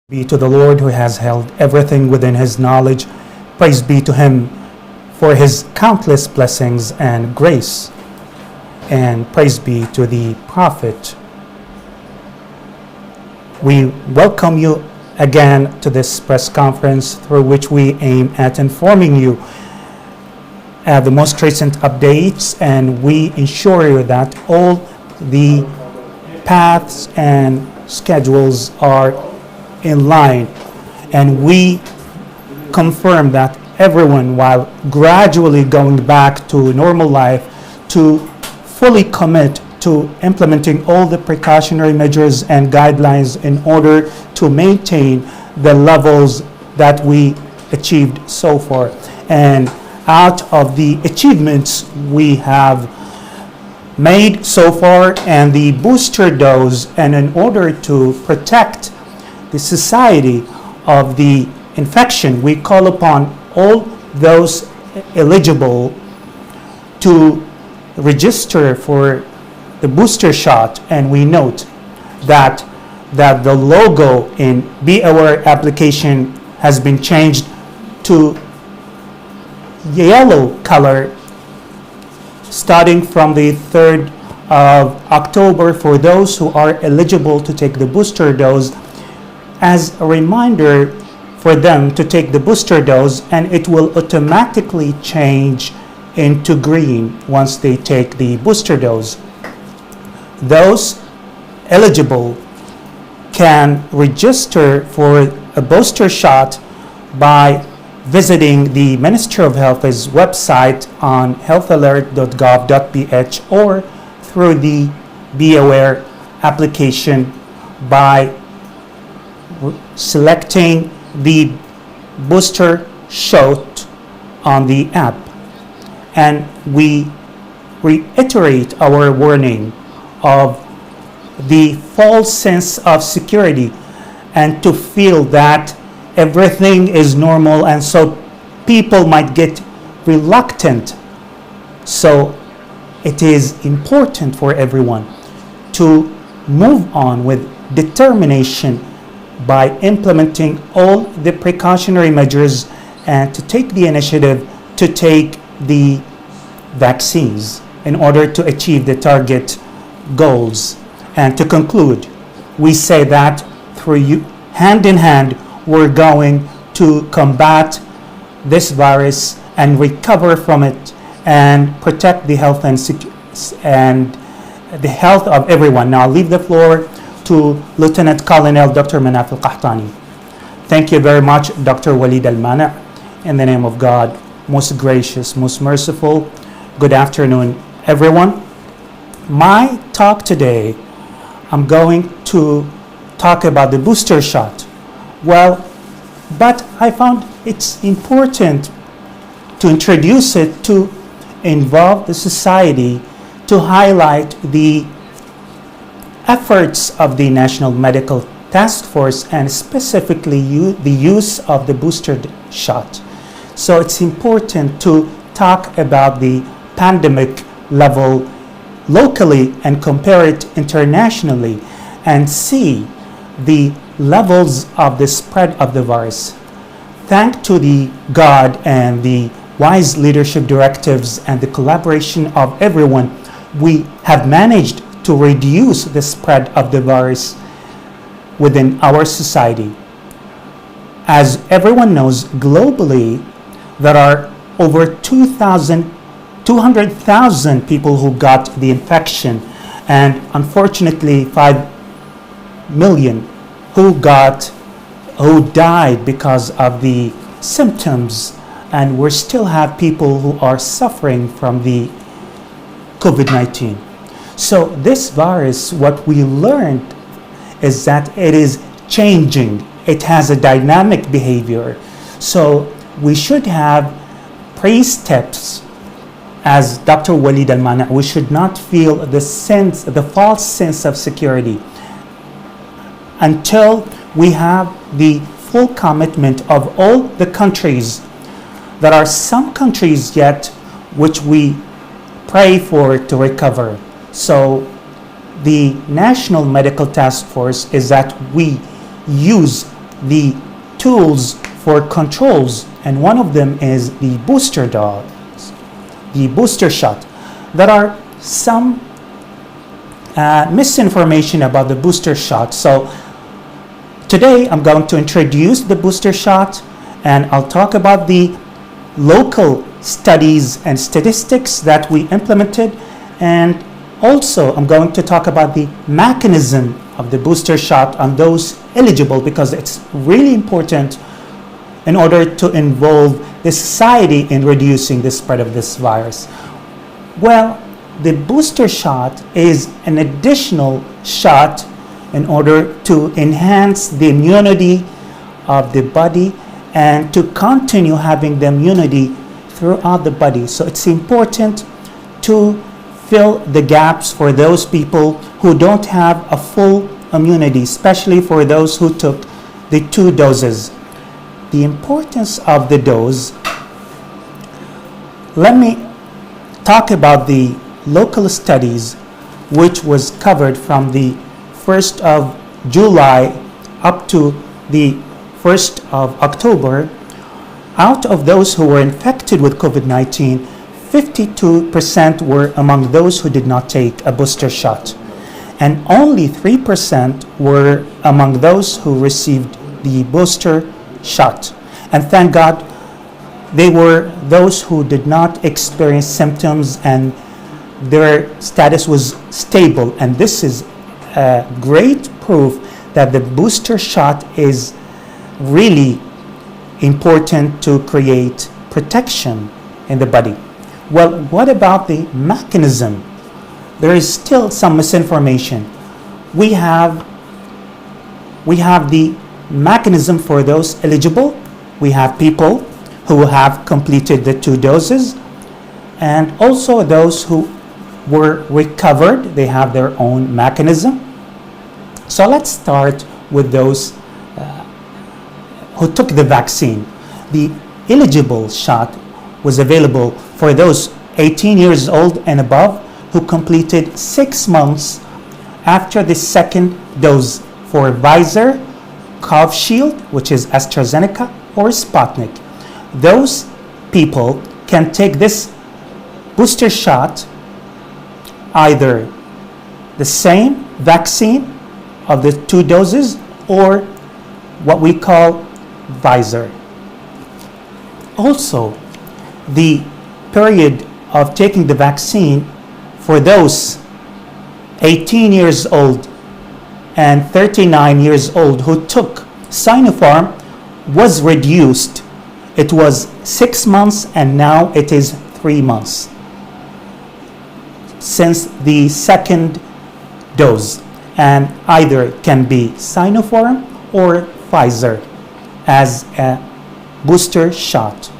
Be to the Lord who has held everything within his knowledge. Praise be to him for his countless blessings and grace. And praise be to the prophet. We welcome you again to this press conference through which we aim at informing you the most recent updates, and we ensure you that all the paths and schedules are in line, and we confirm that everyone, while gradually going back to normal life, to fully commit to implementing all the precautionary measures and guidelines in order to maintain the levels that we achieved so far. And out of the achievements we have made so far and the booster dose, and in order to protect the society of the infection, we call upon all those eligible to register for the booster shot. And we note that the logo in Be Aware application has been changed to yellow color starting from the 3rd of October for those who are eligible to take the booster dose, as a reminder for them to take the booster dose, and it will automatically change into green once they take the booster dose. Those eligible can register for a booster shot by visiting the Ministry of Health's website on healthalert.gov.ph or through the Be Aware application by selecting the booster shot on the app. And we reiterate our warning of the false sense of security and to feel that everything is normal, and so people might get reluctant. So it is important for everyone to move on with determination by implementing all the precautionary measures and to take the initiative to take the vaccines in order to achieve the target goals. And to conclude, we say that through you, hand in hand, we're going to combat this virus and recover from it and protect the health and the health of everyone. Now I'll leave the floor to Lieutenant Colonel Dr. Manaf Al-Qahtani. Thank you very much, Dr. Walid Al-Mana. In the name of God, most gracious, most merciful, good afternoon, everyone. My talk today, I'm going to talk about the booster shot. Well, but I found it's important to introduce it to involve the society, to highlight the efforts of the National Medical Task Force and specifically the use of the booster shot. So it's important to talk about the pandemic level locally and compare it internationally and see the levels of the spread of the virus. Thanks to the God and the wise leadership directives and the collaboration of everyone, we have managed to reduce the spread of the virus within our society. As everyone knows, globally, there are over 200,000 people who got the infection, and unfortunately 5 million who died because of the symptoms, and we still have people who are suffering from the COVID-19. So this virus, what we learned is that it is changing. It has a dynamic behavior. So we should have pre-steps. As Dr. Walid Al-Mana, we should not feel the false sense of security until we have the full commitment of all the countries. There are some countries yet which we pray for to recover. So the National Medical Task Force is that we use the tools for controls, and one of them is the booster dose, the booster shot. There are some misinformation about the booster shot. So today I'm going to introduce the booster shot, and I'll talk about the local studies and statistics that we implemented, and also I'm going to talk about the mechanism of the booster shot on those eligible, because it's really important in order to involve the society in reducing the spread of this virus. Well, the booster shot is an additional shot in order to enhance the immunity of the body and to continue having the immunity throughout the body. So it's important to fill the gaps for those people who don't have a full immunity, especially for those who took the 2 doses. The importance of the dose, let me talk about the local studies which was covered from the 1st of July up to the 1st of October. Out of those who were infected with COVID-19, 52% were among those who did not take a booster shot, and only 3% were among those who received the booster shot. And thank God, they were those who did not experience symptoms and their status was stable. And this is a great proof that the booster shot is really important to create protection in the body. Well, what about the mechanism? There is still some misinformation. We have the mechanism for those eligible. We have people who have completed the 2 doses, and also those who were recovered. They have their own mechanism. So let's start with those who took the vaccine. The eligible shot was available for those 18 years old and above who completed 6 months after the 2nd dose for Pfizer, Shield, which is AstraZeneca, or Sputnik. Those people can take this booster shot, either the same vaccine of the 2 doses or what we call Pfizer. Also, the period of taking the vaccine for those 18 years old and 39 years old who took Sinopharm was reduced. It was 6 months and now it is 3 months since the 2nd dose, and either can be Sinopharm or Pfizer as a booster shot.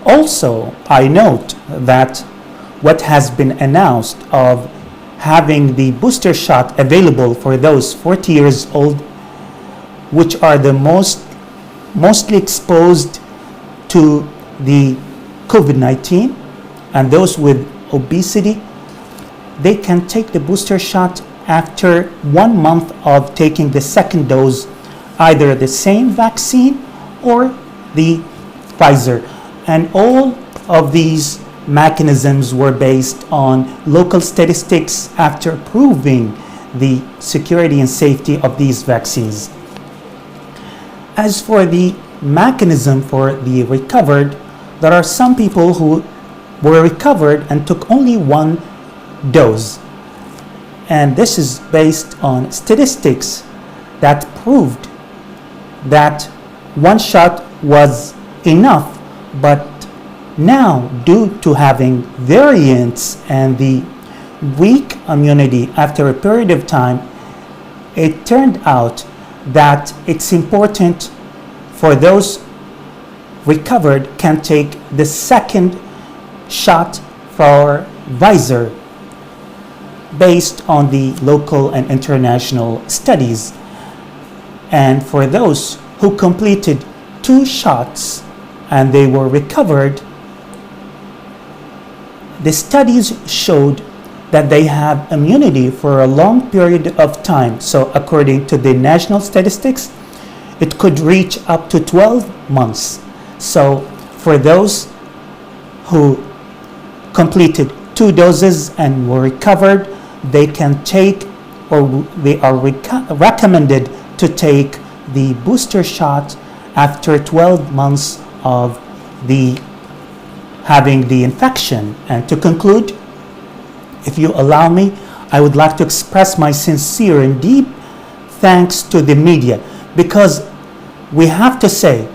Also, I note that what has been announced of having the booster shot available for those 40 years old, which are the mostly exposed to the COVID-19, and those with obesity, they can take the booster shot after 1 month of taking the 2nd dose, either the same vaccine or the Pfizer. And all of these mechanisms were based on local statistics after proving the security and safety of these vaccines. As for the mechanism for the recovered, there are some people who were recovered and took only 1 dose. And this is based on statistics that proved that 1 shot was enough, but now due to having variants and the weak immunity after a period of time, it turned out that it's important for those recovered can take the 2nd shot for Pfizer based on the local and international studies. And for those who completed 2 shots and they were recovered, the studies showed that they have immunity for a long period of time. So according to the national statistics, it could reach up to 12 months. So for those who completed 2 doses and were recovered, they can take, or they are recommended to take the booster shot after 12 months of having the infection. And to conclude, if you allow me, I would like to express my sincere and deep thanks to the media, because we have to say,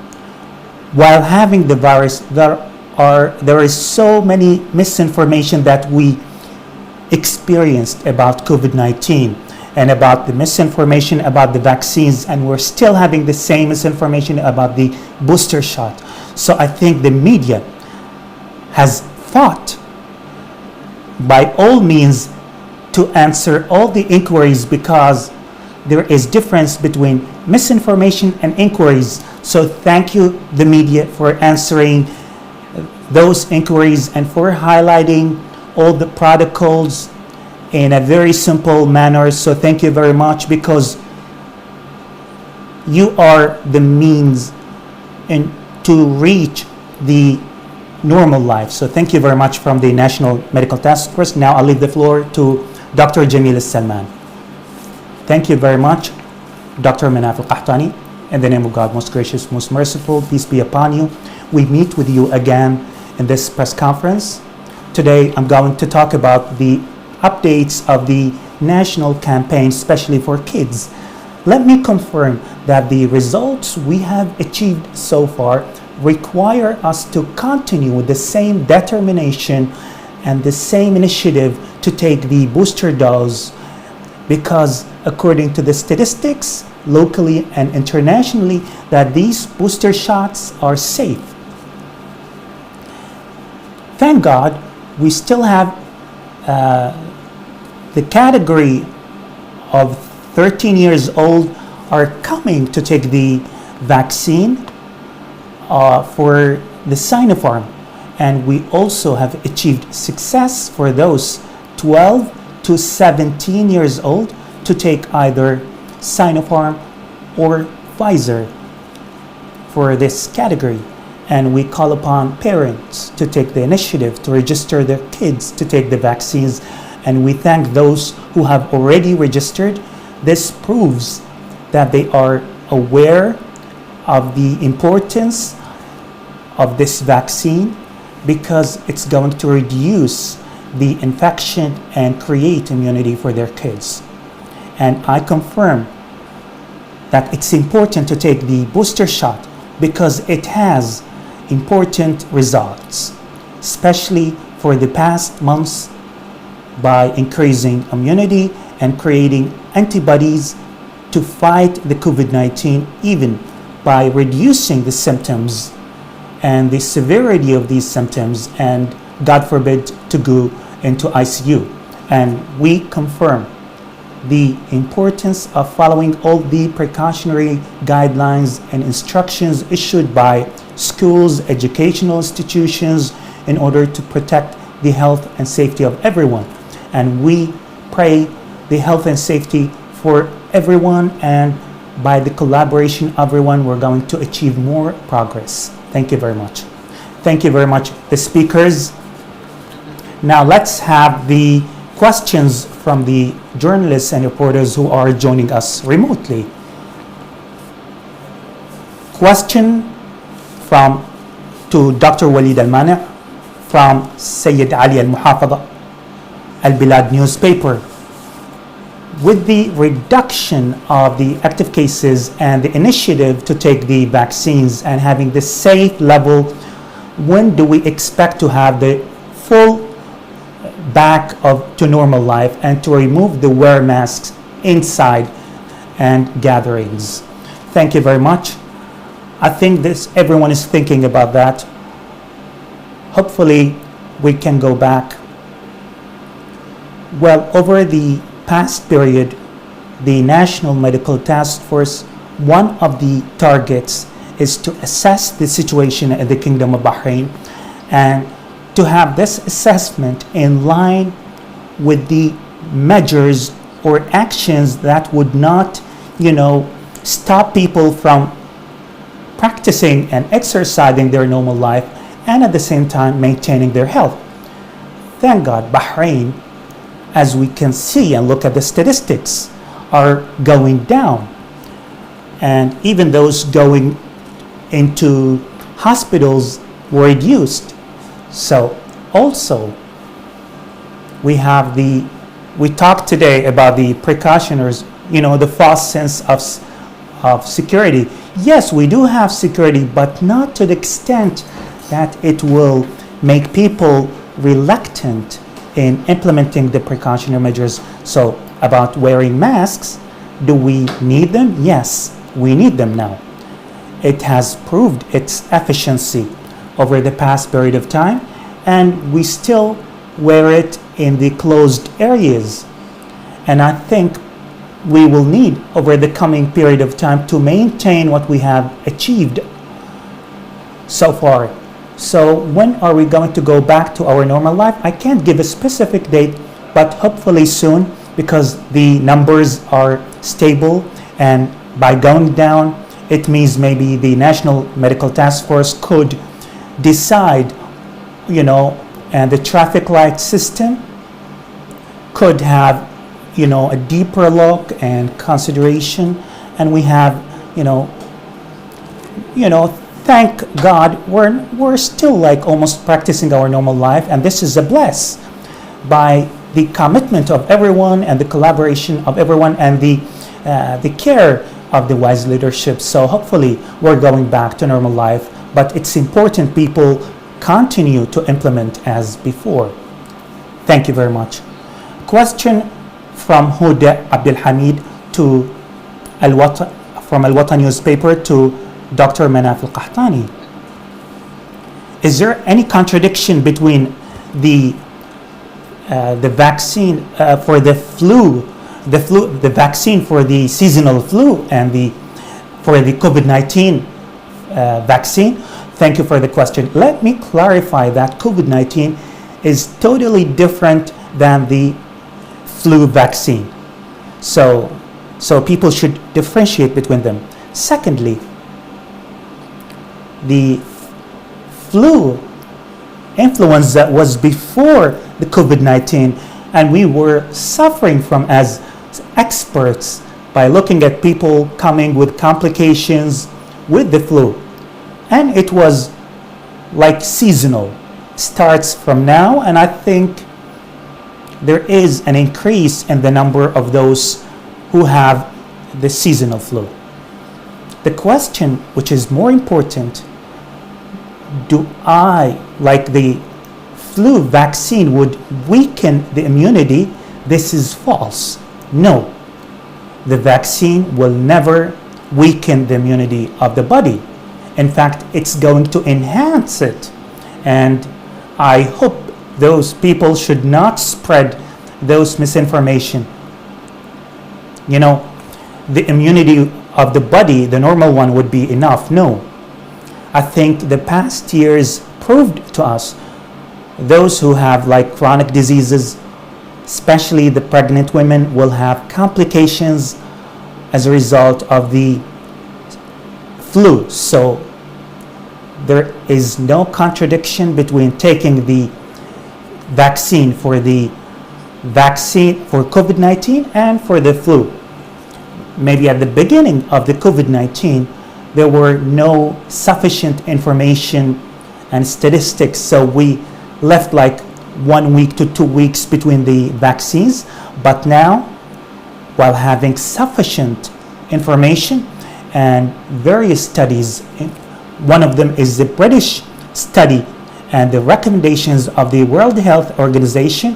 while having the virus, there is so many misinformation that we experienced about COVID-19 and about the misinformation about the vaccines, and we're still having the same misinformation about the booster shot. So I think the media has fought by all means to answer all the inquiries, because there is difference between misinformation and inquiries. So thank you, the media, for answering those inquiries and for highlighting all the protocols in a very simple manner. So thank you very much, because you are the means to reach the normal life. So thank you very much from the National Medical Task Force. Now I'll leave the floor to Dr. Jamil Salman. Thank you very much, Dr. Manaf Al-Qahtani. In the name of God, most gracious, most merciful, peace be upon you. We meet with you again in this press conference. Today, I'm going to talk about the updates of the national campaign, especially for kids. Let me confirm that the results we have achieved so far require us to continue with the same determination and the same initiative to take the booster dose, because according to the statistics locally and internationally, that these booster shots are safe. Thank God, we still have the category of 13 years old are coming to take the vaccine for the Sinopharm, and we also have achieved success for those 12 to 17 years old to take either Sinopharm or Pfizer for this category. And we call upon parents to take the initiative to register their kids to take the vaccines. And we thank those who have already registered. This proves that they are aware of the importance of this vaccine, because it's going to reduce the infection and create immunity for their kids. And I confirm that it's important to take the booster shot because it has important results, especially for the past months, by increasing immunity and creating antibodies to fight the COVID-19, even by reducing the symptoms and the severity of these symptoms, and God forbid to go into ICU. And we confirm the importance of following all the precautionary guidelines and instructions issued by schools, educational institutions, in order to protect the health and safety of everyone. And we pray the health and safety for everyone, and by the collaboration of everyone, we're going to achieve more progress. Thank you very much. Thank you very much, the speakers. Now let's have the questions from the journalists and reporters who are joining us remotely. Question to Dr. Walid Al-Mani from Sayyid Ali Al-Muhafadha, Al-Bilad newspaper. With the reduction of the active cases and the initiative to take the vaccines and having the safe level, when do we expect to have the full back to normal life and to remove the wear masks inside and gatherings? Thank you very much. I think everyone is thinking about that. Hopefully we can go back. Well, over the past period, the National Medical Task Force, one of the targets is to assess the situation in the Kingdom of Bahrain and to have this assessment in line with the measures or actions that would not, stop people from practicing and exercising their normal life and at the same time maintaining their health. Thank God, Bahrain, as we can see and look at the statistics, are going down. And even those going into hospitals were reduced. So also, we talked today about the precautioners, the false sense of security. Yes, we do have security, but not to the extent that it will make people reluctant in implementing the precautionary measures. So about wearing masks, do we need them? Yes, we need them now. It has proved its efficiency over the past period of time, and we still wear it in the closed areas. And I think we will need over the coming period of time to maintain what we have achieved so far. So when are we going to go back to our normal life? I can't give a specific date, but hopefully soon, because the numbers are stable, and by going down, it means maybe the National Medical Task Force could decide, and the traffic light system could have, a deeper look and consideration, and we have, thank God, we're still like almost practicing our normal life, and this is a bless by the commitment of everyone and the collaboration of everyone and the care of the wise leadership. So hopefully we're going back to normal life, but it's important people continue to implement as before. Thank you very much. Question from Huda Abdul Hamid to from Al Watan newspaper to Dr. Manaf Al Qahtani. Is there any contradiction between the vaccine for the flu, the vaccine for the seasonal flu, and for the COVID-19 vaccine? Thank you for the question. Let me clarify that COVID-19 is totally different than the flu vaccine. So people should differentiate between them. Secondly, the flu influenza was before the COVID-19, and we were suffering from as experts by looking at people coming with complications with the flu. And it was like seasonal, starts from now, and I think there is an increase in the number of those who have the seasonal flu. The question, which is more important, do I, like the flu vaccine would weaken the immunity? This is false. No, the vaccine will never weaken the immunity of the body. In fact, it's going to enhance it. And I hope those people should not spread those misinformation. The immunity of the body, the normal one, would be enough. No. I think the past years proved to us those who have like chronic diseases, especially the pregnant women, will have complications as a result of the flu. So there is no contradiction between taking the vaccine for COVID-19 and for the flu. Maybe at the beginning of the COVID-19, there were no sufficient information and statistics, so we left like 1 week to 2 weeks between the vaccines. But now, while having sufficient information and various studies, one of them is the British study and the recommendations of the World Health Organization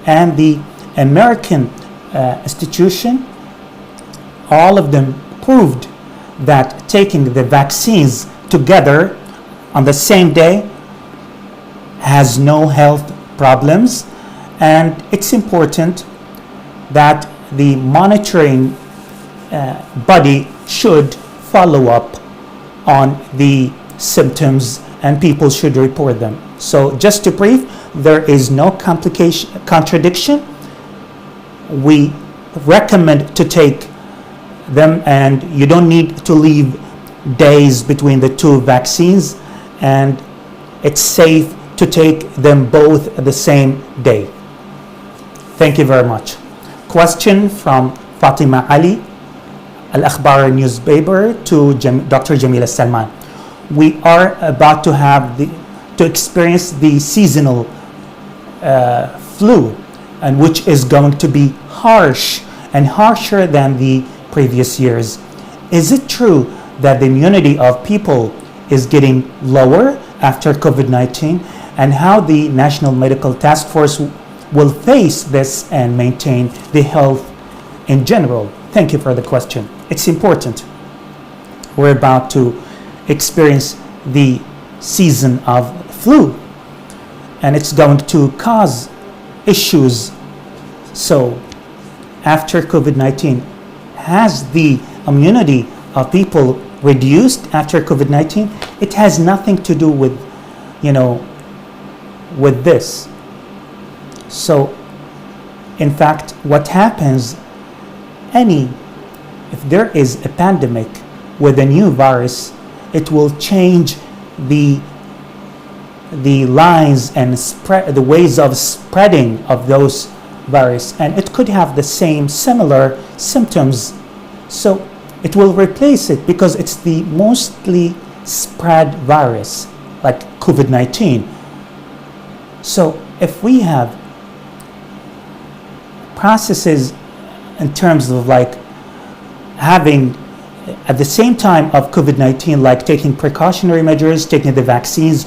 and the American institution, all of them proved that taking the vaccines together on the same day has no health problems. And it's important that the monitoring body should follow up on the symptoms and people should report them. So just to brief, there is no contradiction. We recommend to take them, and you don't need to leave days between the two vaccines, and it's safe to take them both the same day. Thank you very much. Question from Fatima Ali, Al-Akhbar newspaper, to Dr. Jamila Salman. We are about to experience the seasonal flu, and which is going to be harsh and harsher than the previous years. Is it true that the immunity of people is getting lower after COVID-19, and how the National Medical Task Force will face this and maintain the health in general? Thank you for the question. It's important. We're about to experience the season of flu, and it's going to cause issues. So after COVID-19, has the immunity of people reduced after COVID-19? It has nothing to do with, with this. So in fact, what happens, if there is a pandemic with a new virus, it will change the lines and the ways of spreading of those virus, and it could have the same similar symptoms. So it will replace it because it's the mostly spread virus, like COVID-19. So if we have processes in terms of like having at the same time of COVID-19, like taking precautionary measures, taking the vaccines,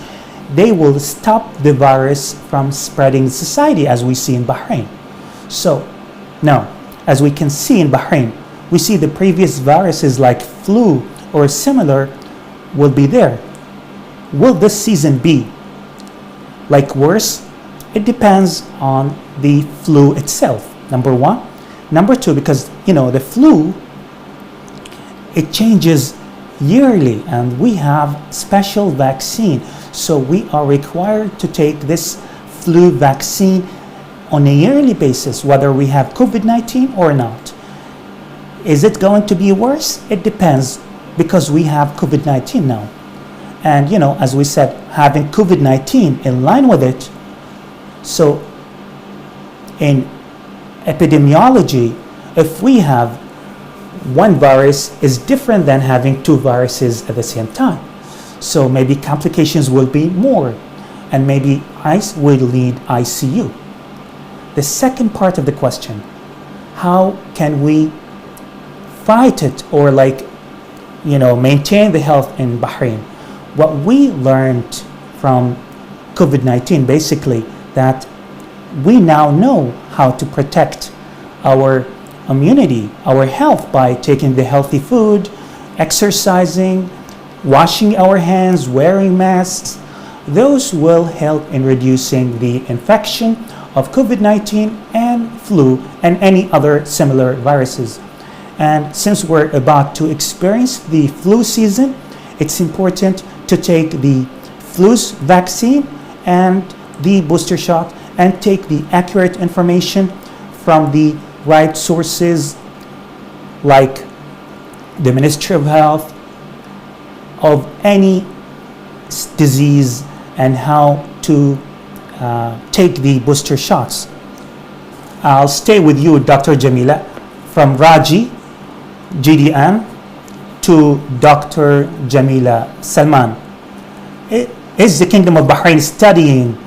they will stop the virus from spreading in society, as we see in Bahrain. So now, as we can see in Bahrain, we see the previous viruses like flu or similar will be there. Will this season be like worse? It depends on the flu itself, number one. Number two, because the flu, it changes yearly, and we have special vaccine. So we are required to take this flu vaccine on a yearly basis, whether we have COVID-19 or not. Is it going to be worse? It depends, because we have COVID-19 now. And as we said, having COVID-19 in line with it. So in epidemiology, if we have one virus is different than having two viruses at the same time. So maybe complications will be more, and maybe ICE will need ICU. The second part of the question, how can we fight it or maintain the health in Bahrain? What we learned from COVID-19, basically, that we now know how to protect our immunity, our health, by taking the healthy food, exercising, washing our hands, wearing masks. Those will help in reducing the infection of COVID-19 and flu and any other similar viruses. And since we're about to experience the flu season, it's important to take the flu vaccine and the booster shot, and take the accurate information from the right sources, like the Ministry of Health, of any disease and how to take the booster shots. I'll stay with you, Dr. Jamila, from Raji, GDM, to Dr. Jamila Salman. Is the Kingdom of Bahrain studying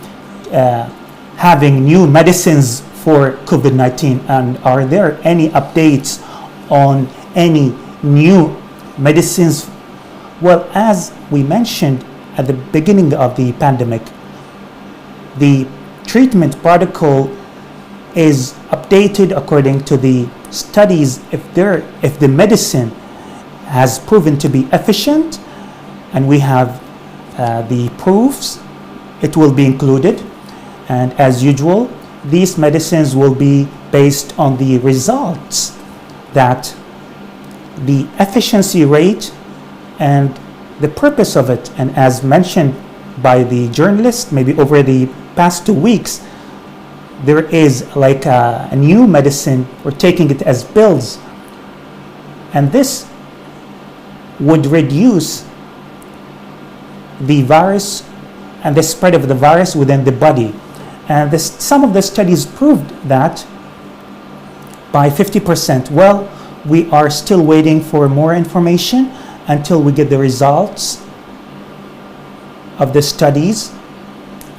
having new medicines for COVID-19, and are there any updates on any new medicines? Well, as we mentioned at the beginning of the pandemic, the treatment protocol is updated according to the studies. If the medicine has proven to be efficient and we have the proofs, it will be included. And as usual, these medicines will be based on the results, that the efficiency rate and the purpose of it. And as mentioned by the journalist, maybe over the past 2 weeks, there is like a new medicine. We're taking it as pills. And this would reduce the virus and the spread of the virus within the body. And some of the studies proved that by 50%. Well, we are still waiting for more information until we get the results of the studies,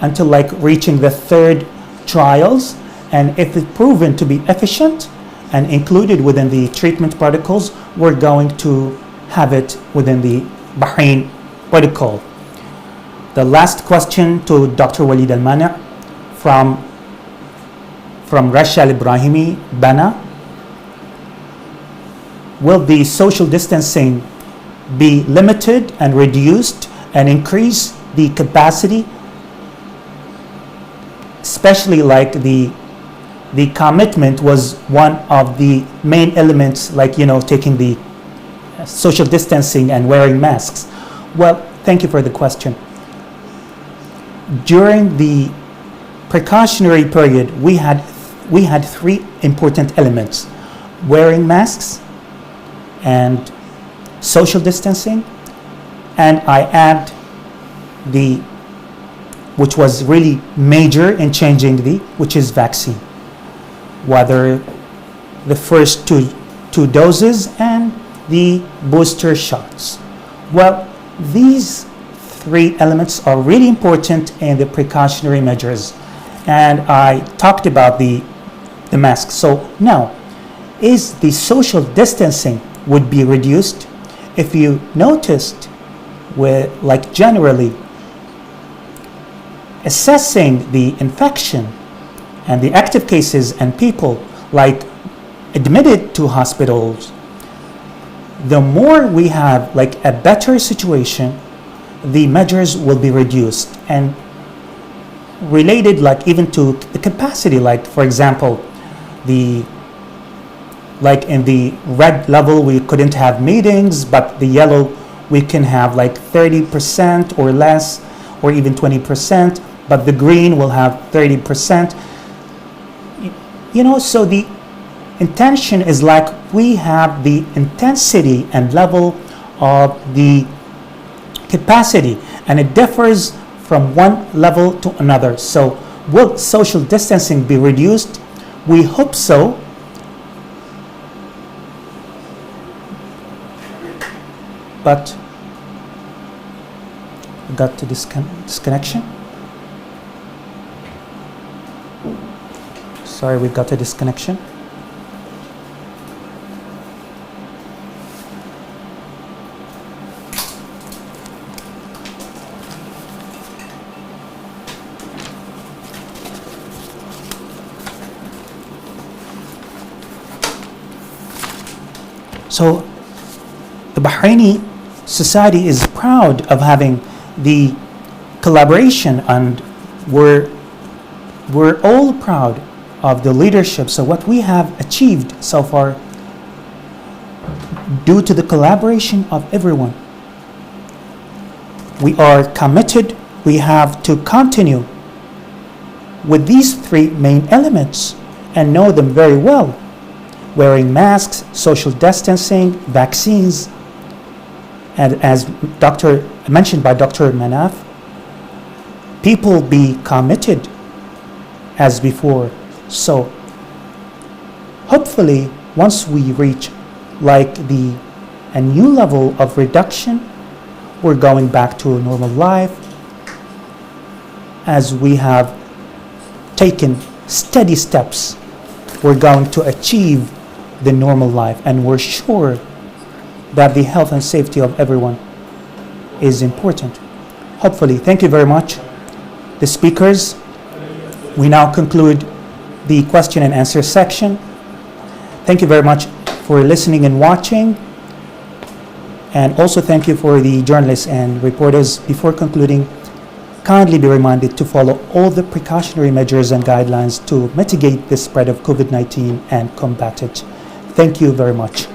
until like reaching the third trials. And if it's proven to be efficient and included within the treatment protocols, we're going to have it within the Bahrain protocol. The last question to Dr. Walid Al-Mani from Rashal Ibrahimi Bana. Will the social distancing be limited and reduced and increase the capacity, especially like the commitment was one of the main elements, like, taking the social distancing and wearing masks? Well, thank you for the question. During the precautionary period, we had three important elements: wearing masks and social distancing, and I add which was really major in changing which is vaccine, whether the first two doses and the booster shots. Well, these three elements are really important in the precautionary measures, and I talked about the mask. So now, is the social distancing would be reduced? If you noticed, like generally assessing the infection and the active cases and people like admitted to hospitals, the more we have like a better situation, the measures will be reduced and related like even to the capacity. Like for example, like in the red level we couldn't have meetings, but the yellow we can have like 30% or less, or even 20%, but the green will have 30%. So the intention is like we have the intensity and level of the capacity, and it differs from one level to another. So will social distancing be reduced? We hope so. But we got to disconnection. Sorry, we got a disconnection. So the Bahraini society is proud of having the collaboration, and we're all proud of the leadership. So what we have achieved so far, due to the collaboration of everyone, we are committed. We have to continue with these three main elements and know them very well: wearing masks, social distancing, vaccines, and as mentioned by Dr. Manaf, people be committed as before. So hopefully once we reach like a new level of reduction, we're going back to a normal life, as we have taken steady steps. We're going to achieve the normal life, and we're sure that the health and safety of everyone is important. Hopefully. Thank you very much, the speakers. We now conclude the question and answer section. Thank you very much for listening and watching, and also thank you for the journalists and reporters. Before concluding, kindly be reminded to follow all the precautionary measures and guidelines to mitigate the spread of COVID-19 and combat it. Thank you very much.